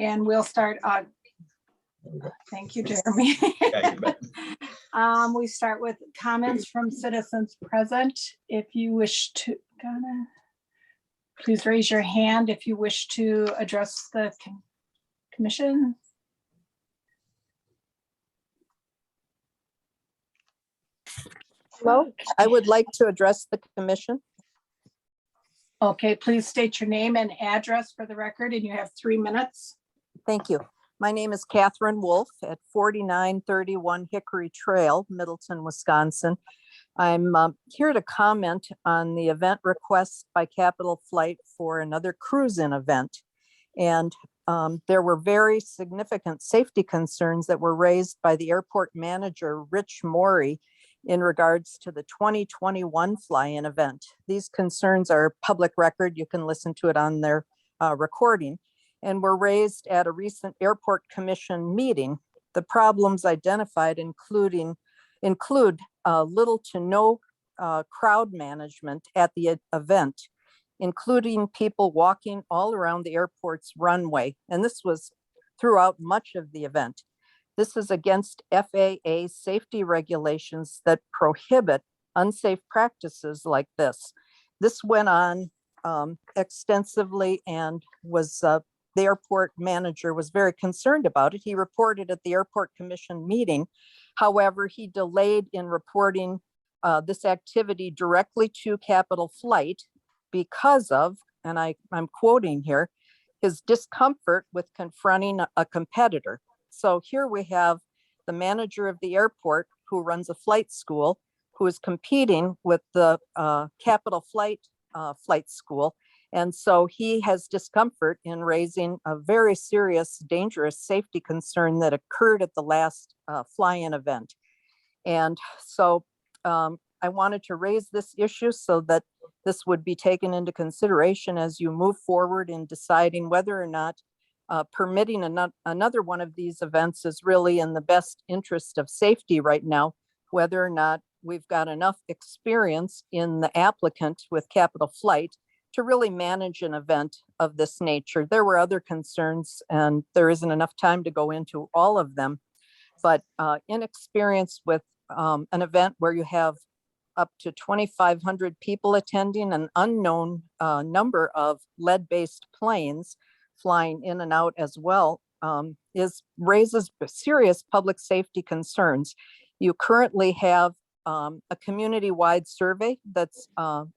And we'll start on, thank you, Jeremy. Yeah, you bet. We start with comments from citizens present. If you wish to, Donna, please raise your hand if you wish to address the commission. Hello, I would like to address the commission. Okay, please state your name and address for the record, and you have 3 minutes. Thank you. My name is Catherine Wolf at 4931 Hickory Trail, Middleton, Wisconsin. I'm here to comment on the event request by Capital Flight for another cruise-in event. And there were very significant safety concerns that were raised by the airport manager, Rich Morey, in regards to the 2021 fly-in event. These concerns are public record. You can listen to it on their recording, and were raised at a recent airport commission meeting. The problems identified include little to no crowd management at the event, including people walking all around the airport's runway. And this was throughout much of the event. This is against FAA safety regulations that prohibit unsafe practices like this. This went on extensively and was the airport manager was very concerned about it. He reported at the airport commission meeting. However, he delayed in reporting this activity directly to Capital Flight because of, and I'm quoting here, his discomfort with confronting a competitor. So here we have the manager of the airport who runs a flight school, who is competing with the Capital Flight flight school. And so he has discomfort in raising a very serious, dangerous safety concern that occurred at the last fly-in event. And so I wanted to raise this issue so that this would be taken into consideration as you move forward in deciding whether or not permitting another one of these events is really in the best interest of safety right now, whether or not we've got enough experience in the applicant with Capital Flight to really manage an event of this nature. There were other concerns, and there isn't enough time to go into all of them, but inexperience with an event where you have up to 2,500 people attending, an unknown number of lead-based planes flying in and out as well, raises serious public safety concerns. You currently have a community-wide survey that's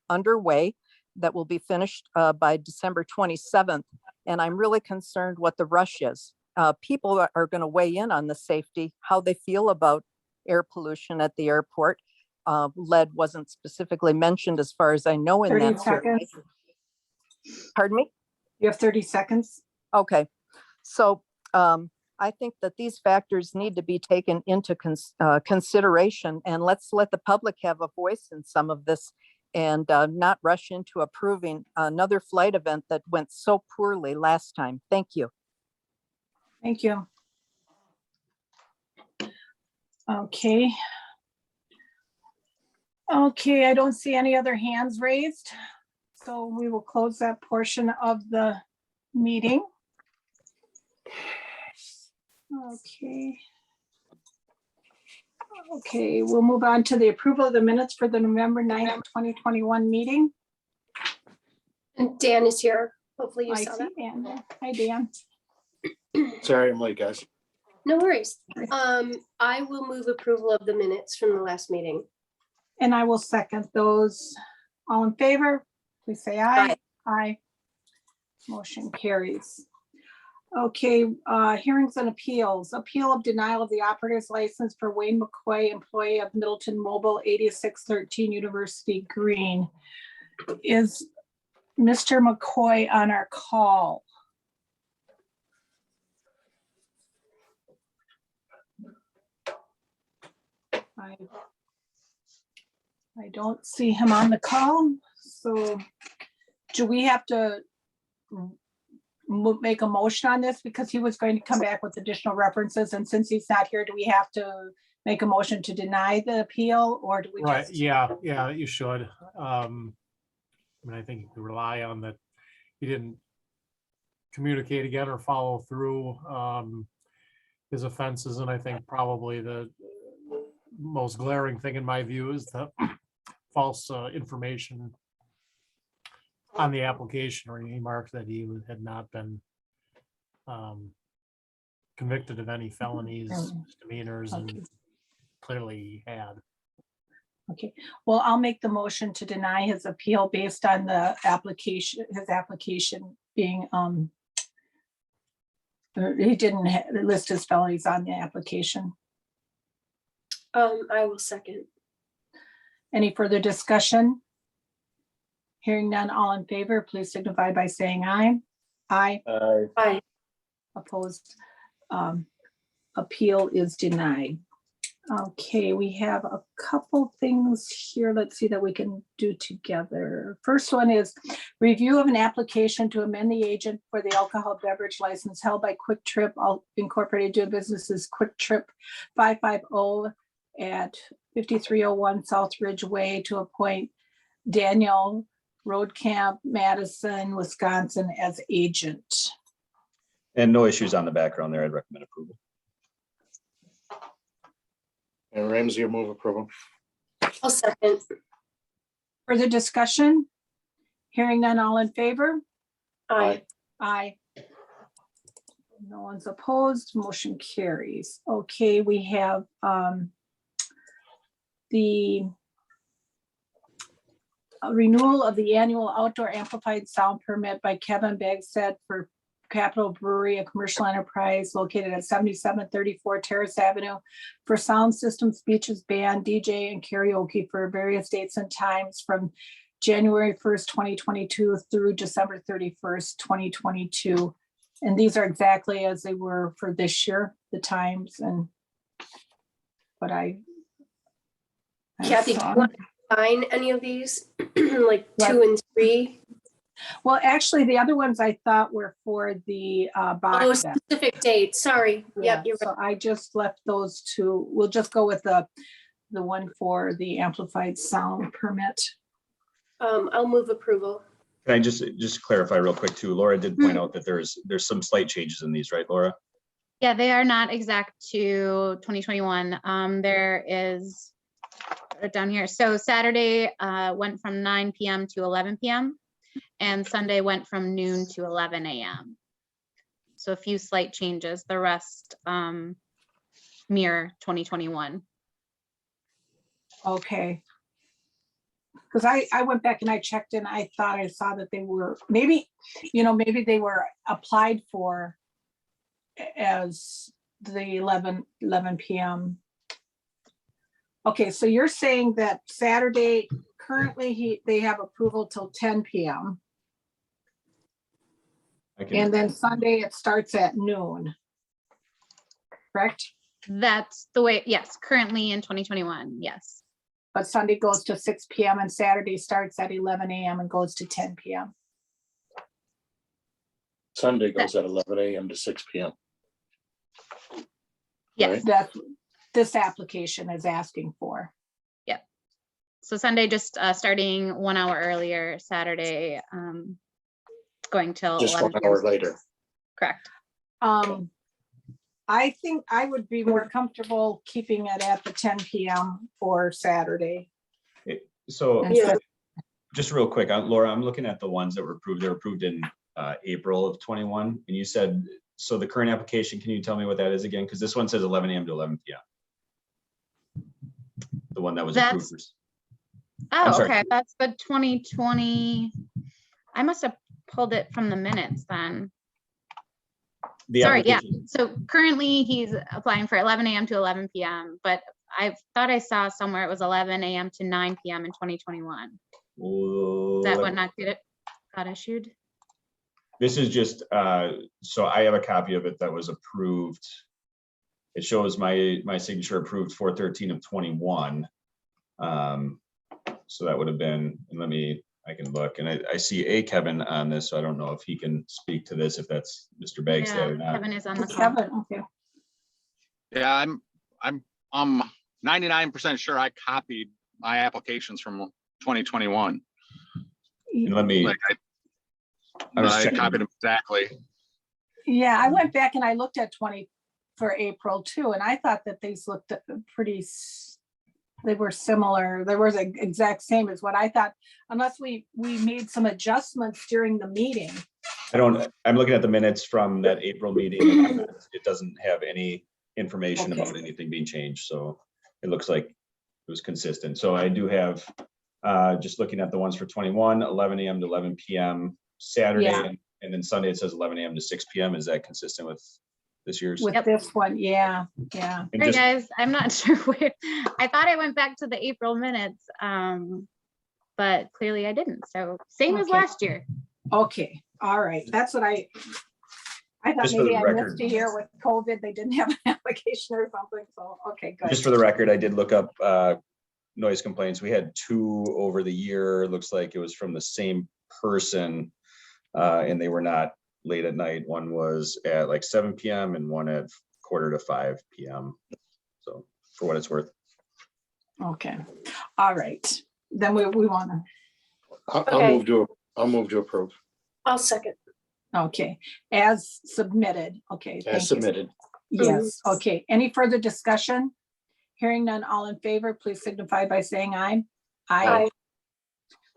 underway that will be finished by December 27th. And I'm really concerned what the rush is. People are going to weigh in on the safety, how they feel about air pollution at the airport. Lead wasn't specifically mentioned as far as I know in that survey. Pardon me? You have 30 seconds. Okay, so I think that these factors need to be taken into consideration, and let's let the public have a voice in some of this and not rush into approving another flight event that went so poorly last time. Thank you. Thank you. Okay. Okay, I don't see any other hands raised, so we will close that portion of the meeting. Okay. Okay, we'll move on to the approval of the minutes for the November 9th, 2021 meeting. And Dan is here. Hopefully you I saw see that. Dan. Hi, Dan. Sorry, I'm late, guys. No worries. I will move approval of the minutes from the last meeting. And I will second those. All in favor, please say aye. Aye. Motion carries. Okay, hearings and appeals. Appeal of denial of the operator's license for Wayne McCoy, employee of Middleton Mobile, 8613 University Green. Is Mr. McCoy on our call? I don't see him on the call, so do we have to make a motion on this, because he was going to come back with additional references, and since he's not here, do we have to make a motion to deny the appeal, or do we Right, just? yeah, you should. I mean, I think you can rely on that. He didn't communicate again or follow through his offenses. And I think probably the most glaring thing in my view is the false information on the application, where he marked that he had not been convicted of any felonies, misdemeanors, Okay. and clearly he had. Okay, well, I'll make the motion to deny his appeal based on the application, his application being, he didn't list his felonies on the application. I will second. Any further discussion? Hearing none, all in favor, please signify by saying aye. Aye. Aye. Opposed. Appeal is denied. Okay, we have a couple things here. Let's see that we can do together. First one is review of an application to amend the agent for the alcohol beverage license held by Quick Trip Incorporated doing business as Quick Trip 550 at 5301 South Ridge Way to appoint Daniel Roadcamp, Madison, Wisconsin as agent. And no issues on the background there. I'd recommend approval. And Ramsey will move approval. I'll second. Further discussion? Hearing none, all in favor? Aye. Aye. No one's opposed, motion carries. Okay, we have the renewal of the annual outdoor amplified sound permit by Kevin Begsett for Capital Brewery, a commercial enterprise located at 7734 Terrace Avenue for sound system, speeches, band, DJ, and karaoke for various dates and times from January 1st, 2022 through December 31st, 2022. And these are exactly as they were for this year, the times and what I Kathy, do saw. you want to sign any of these? Like What? 2 and 3? Well, actually, the other ones I thought were for the Oh, box set. specific dates. Sorry. Yeah, Yep, you're right. so I just left those two. We'll just go with the one for the amplified sound permit. I'll move approval. Can I just clarify real quick too? Laura did point out that there's some slight changes in these, right, Laura? Yeah, they are not exact to 2021. There is down here. So Saturday went from 9 p.m. to 11 p.m. and Sunday went from noon to 11 a.m. So a few slight changes. The rest mirror 2021. Okay. Because I went back and I checked and I thought I saw that they were, maybe they were applied for as the 11 p.m. Okay, so you're saying that Saturday, currently they have approval till 10 p.m. And then Sunday it starts at noon. Correct? That's the way, yes, currently in 2021, yes. But Sunday goes to 6 p.m. and Saturday starts at 11 a.m. and goes to 10 p.m. Sunday goes at 11 a.m. to 6 p.m. Yes. Right. That this application is asking for. So Sunday just starting 1 hour earlier, Saturday going till Just 11 1 hour p.m. later. Correct. I think I would be more comfortable keeping it at the 10 p.m. for Saturday. So Yeah. just real quick, Laura, I'm looking at the ones that were approved. They were approved in April of 21. And you said, so the current application, can you tell me what that is again? Because this one says 11 a.m. to 11 p.m. The one that was approved. I'm Oh, sorry. okay. That's the 2020. I must have pulled it from the minutes then. The Sorry, yeah. application- So currently he's applying for 11 a.m. to 11 p.m. But I thought I saw somewhere it was 11 a.m. to 9 p.m. in 2021. Is that what not got issued? This is just, so I have a copy of it that was approved. It shows my signature approved 4/13 of 21. So that would have been, and I can look, and I see Kevin on this, so I don't know if he can speak to this, if that's Mr. Begsett or not. Kevin is on the call. Kevin, okay. Yeah, I'm 99% sure I copied my applications from 2021. And let me, Like I'm just I checking. copied them exactly. Yeah, I went back and I looked at 20 for April too, and I thought that these looked they were similar. There was an exact same as what I thought, unless we made some adjustments during the meeting. I'm looking at the minutes from that April meeting. It doesn't have any information Okay. about anything being changed, so it looks like it was consistent. So I do have, just looking at the ones for 21, 11 a.m. to 11 p.m. Saturday, Yeah. and then Sunday it says 11 a.m. to 6 p.m. Is that consistent with this year's? With Yep. this one, yeah. And Sorry, just- guys, I'm not sure where, I thought I went back to the April minutes, but clearly I didn't. So same as Okay. last year. Okay, all right, that's what I thought Just for the maybe I record. missed a year with COVID, they didn't have an application or something, so, okay, good. Just for the record, I did look up noise complaints. We had 2 over the year. Looks like it was from the same person. And they were not late at night. One was at like 7 p.m. and one at 4:45 p.m. So for what it's worth. Okay, all right, then we want to, I'll Okay. move to approve I'll second. okay, as submitted, okay. thank you. as submitted. Yes, okay, any further discussion? Hearing none, all in favor, please signify by saying aye. Aye.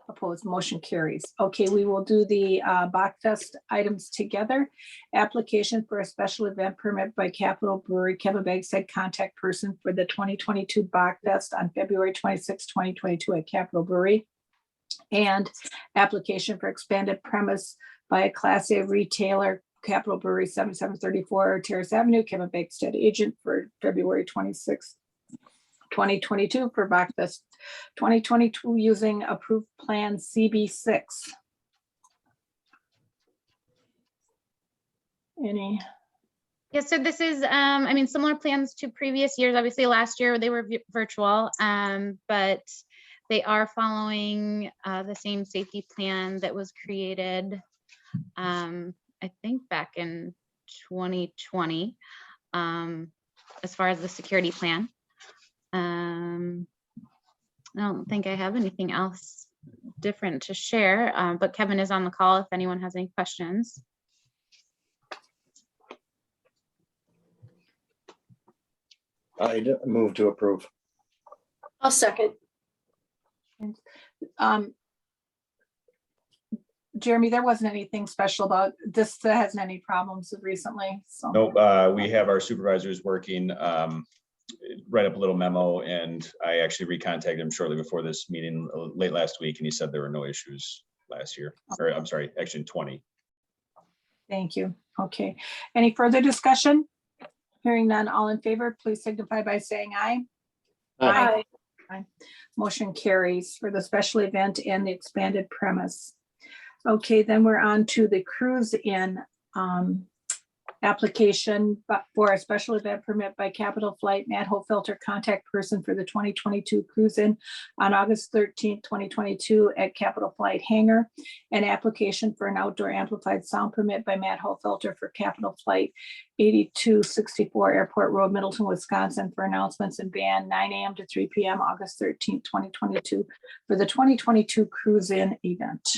Opposed, motion carries. Okay, we will do the Bachfest items together. Application for a special event permit by Capital Brewery. Kevin Begsett, contact person for the 2022 Bachfest on February 26, 2022 at Capital Brewery. And application for expanded premise by a Class A retailer, Capital Brewery, 7734 Terrace Avenue, Kevin Begsett, agent for February 26, 2022 for Bachfest 2022 using approved plan CB6. Any, Yeah, so this is, I mean, similar plans to previous years. Obviously, last year they were virtual, but they are following the same safety plan that was created, I think back in 2020, as far as the security plan. I don't think I have anything else different to share, but Kevin is on the call if anyone has any questions. I move to approve. I'll second. Jeremy, there wasn't anything special about this that hasn't any problems recently, so. Nope, we have our supervisors working, write up a little memo, and I actually recontacted him shortly before this meeting late last week, and he said there were no issues last year, or I'm sorry, actually in 20. Thank you. Okay. Any further discussion? Hearing none, all in favor, please signify by saying aye. Aye. Motion carries for the special event and the expanded premise. Okay, then we're on to the cruise in application for a special event permit by Capital Flight, Matt Hoffelter, contact person for the 2022 cruise in on August 13th, 2022 at Capital Flight Hangar. An application for an outdoor amplified sound permit by Matt Hoffelter for Capital Flight 8264 Airport Road, Middleton, Wisconsin for announcements and band 9 a.m. to 3 p.m. August 13th, 2022 for the 2022 cruise in event.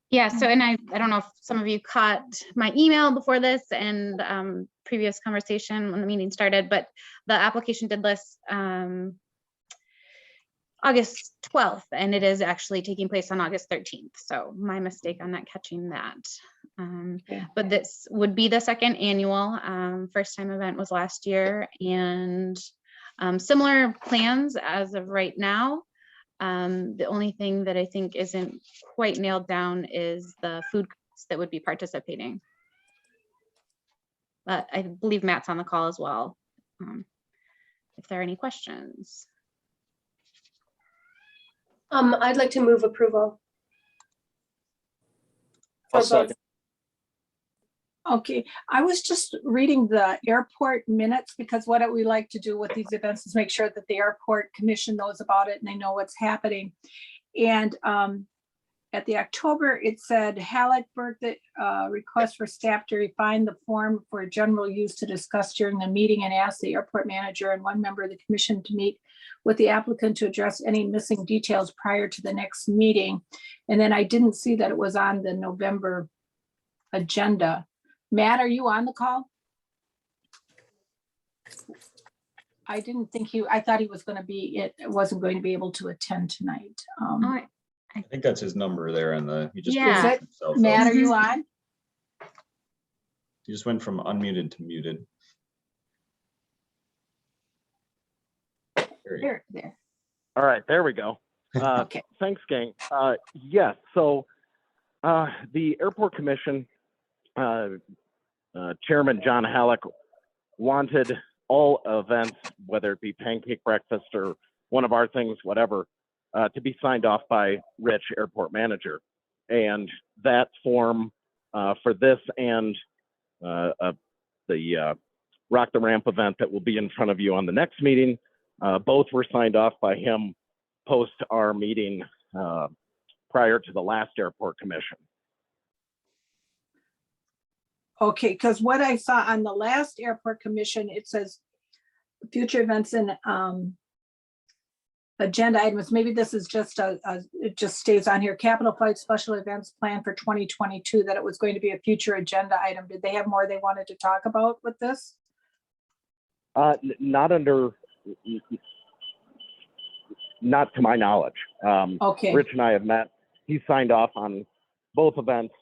Yeah, so, and I don't know if some of you caught my email before this and previous conversation when the meeting started, but the application did list August 12th, and it is actually taking place on August 13th. So my mistake on not catching that. But this would be the second annual. First time event was last year, and similar plans as of right now. The only thing that I think isn't quite nailed down is the food groups that would be participating. But I believe Matt's on the call as well. If there are any questions. I'd like to move approval. I'll For both. second. Okay, I was just reading the airport minutes because what we like to do with these events is make sure that the airport commission knows about it and they know what's happening. And at the October, it said Halleckburg, the request for staff to refine the form for general use to discuss during the meeting and ask the airport manager and one member of the commission to meet with the applicant to address any missing details prior to the next meeting. And then I didn't see that it was on the November agenda. Matt, are you on the call? I didn't think I thought he was going to be, it wasn't going to be able to attend tonight. All right. I think that's his number there in the, he just. Yeah. Is it? himself Matt, up. are you on? He just went from unmuted to muted. There you go. There. All right, there we go. Okay. Thanks, gang. Yes, so the Airport Commission, Chairman John Halleck wanted all events, whether it be pancake breakfast or one of our things, whatever, to be signed off by Rich, Airport Manager. And that form for this and the Rock the Ramp event that will be in front of you on the next meeting, both were signed off by him post our meeting prior to the last Airport Commission. Okay, because what I saw on the last Airport Commission, it says future events and agenda items. Maybe this is just it just stays on here. Capital Flight Special Events Plan for 2022, that it was going to be a future agenda item. Did they have more they wanted to talk about with this? Not to my knowledge. Okay, Rich and I have met. He signed off on both events.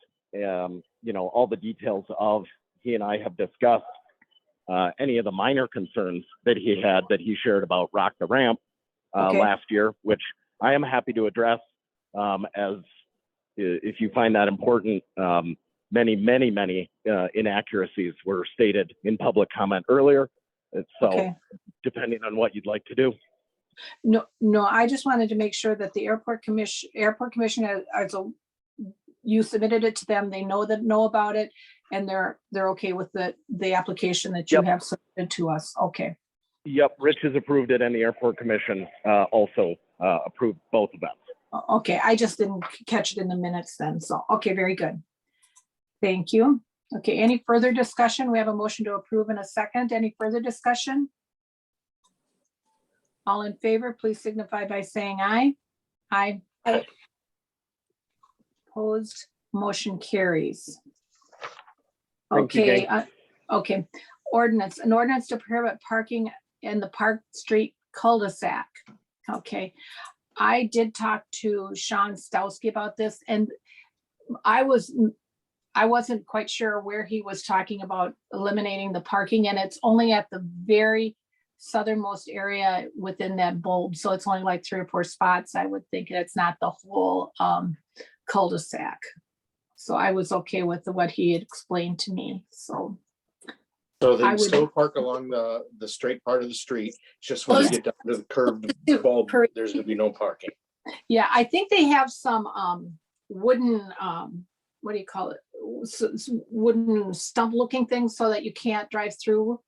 You know, all the details of, he and I have discussed any of the minor concerns that he had that he shared about Rock the Ramp Okay. last year, which I am happy to address as if you find that important. Many inaccuracies were stated in public comment earlier. So okay. depending on what you'd like to do. No, I just wanted to make sure that the Airport Commission you submitted it to them, they know about it, and they're okay with the application that you Yep. have submitted to us. Okay, Yep, Rich has approved it, and the Airport Commission also approved both events. okay, I just didn't catch it in the minutes then, so, okay, very good. Thank you. Okay, any further discussion? We have a motion to approve in a second. Any further discussion? All in favor, please signify by saying aye. Aye. Aye. Opposed, motion carries. Thank you, Okay, gang. okay. Ordinance, an ordinance to prohibit parking in the Park Street cul-de-sac. Okay, I did talk to Sean Stowski about this, and I wasn't quite sure where he was talking about eliminating the parking, and it's only at the very southernmost area within that bulb, so it's only like 3 or 4 spots. I would think it's not the whole cul-de-sac. So I was okay with what he had explained to me, so. So they I can would- still park along the straight part of the street, just when you get down to the curved bulb, there's gonna be no parking. Yeah, I think they have some wooden, what do you call it? Wooden stump looking things so that you can't drive through.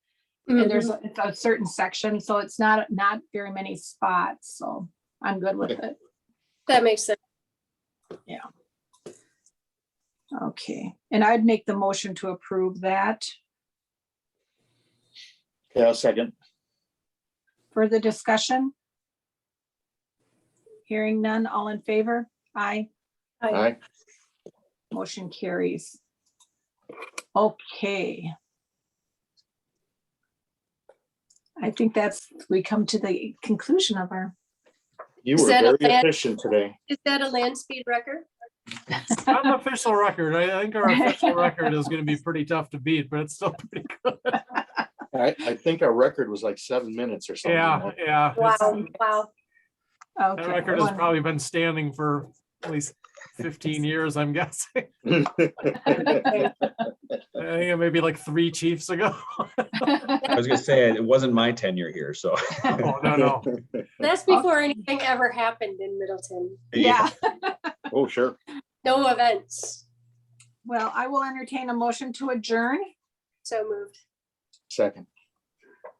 And there's it's a certain section, so it's not very many spots, so I'm good with it. That makes sense. Okay, and I'd make the motion to approve that. Yeah, I'll second. Further discussion? Hearing none, all in favor? Aye. Aye. Motion carries. Okay. I think we come to the conclusion of our, You Is were that a very land- efficient today. Is that a land speed record? Unofficial record. I think our official record is going to be pretty tough to beat, but it's still pretty good. I think our record was like 7 minutes or something. Yeah. Wow. That okay. record has probably been standing for at least 15 years, I'm guessing. I think maybe like 3 chiefs ago. I was gonna say, it wasn't my tenure here, so. Oh, no. That's before anything ever happened in Middleton. Yeah, Oh, sure. No events. well, I will entertain a motion to adjourn. So moved. Second.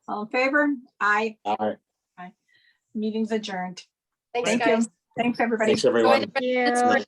All in favor? Aye. Aye. Meeting's adjourned. Thanks, Thank guys. you. Thanks, everybody. Thanks, everyone. Thank you.